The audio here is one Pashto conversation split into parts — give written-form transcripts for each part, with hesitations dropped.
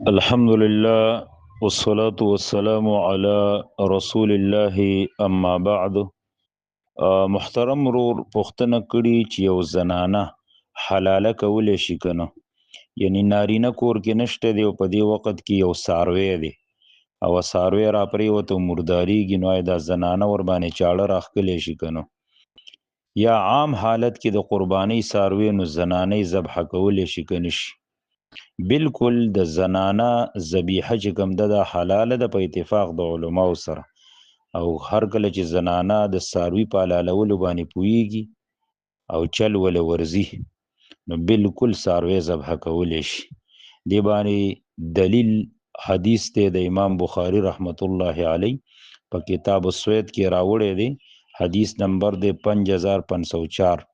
الحمد لله والصلاة والسلام على رسول الله اما بعد. محترم رور پختنه کړي چې یو زنانه حلاله کولې شي کنه، یعنی نارینه کور کې نشته دی او په دې وخت کې یو ساروی دی او ساروی را پرې وته مرداریږي، نو دا زنانه ور باندې چاړه راخکلې شي کنه، یا عام حالت کې د قربانی ساروی نو زنانه ذبح کولې شي کنه شي. بالکل د زنانه ذبیحه چې کوم ده حلاله ده په اتفاق د علماو سره، او هر کله چې زنانه د ساروی په حلالولو باندې پوهیږي او چل ول ورزي نو بالکل ساروی ذبح کولی شي. دی باندې دلیل حدیث ته د امام بخاری رحمت الله علی په کتاب السوید کې راوړی دی، حدیث نمبر دی 5504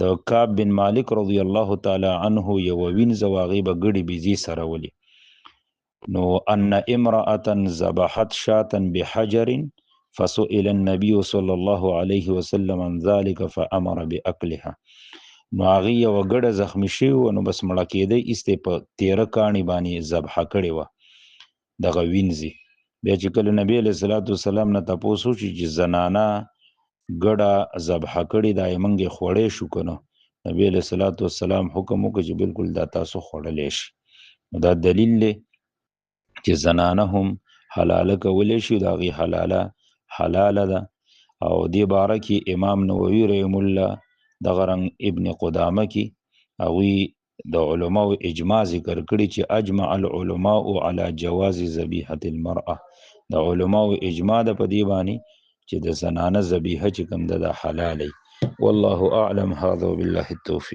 د کعب بن مالک رضی الله تعالی عنه یو وینځ واغې به ګړي بيزي سره ولي، نو ان امراه ذبحت شاة بحجر فسئل النبي صلى الله عليه وسلم عن ذلك فامر باكلها. نو هغه یو ګړه زخمی شي نو بس مړه کېده ایسته په 13 کانی باندې ذبح کړي و دغه وینځي. بیا چې کله نبی علیہ الصلوۃ والسلام نه تاسو چې زنانا ګړه ذبح کړي دا یمنګه خوړې شو کنه، نبی علیہ الصلوۃ والسلام حکم وکړي چې بالکل دا تاسو خوړلې شي. دا دلیل دی چې زنانه هم حلاله کولې شي، دا غي حلاله ده. او دی باره کې امام نووي رحم الله د غرنګ ابن قدامه کې اوی د علماء اجماع ذکر کړي چې اجمع العلماء على جواز ذبیحه المرأه، د علماء اجماع د پدی باندې چې د زنانه ذبیحه چې کوم ده حلالي. والله اعلم. هذا وبالله التوفیق.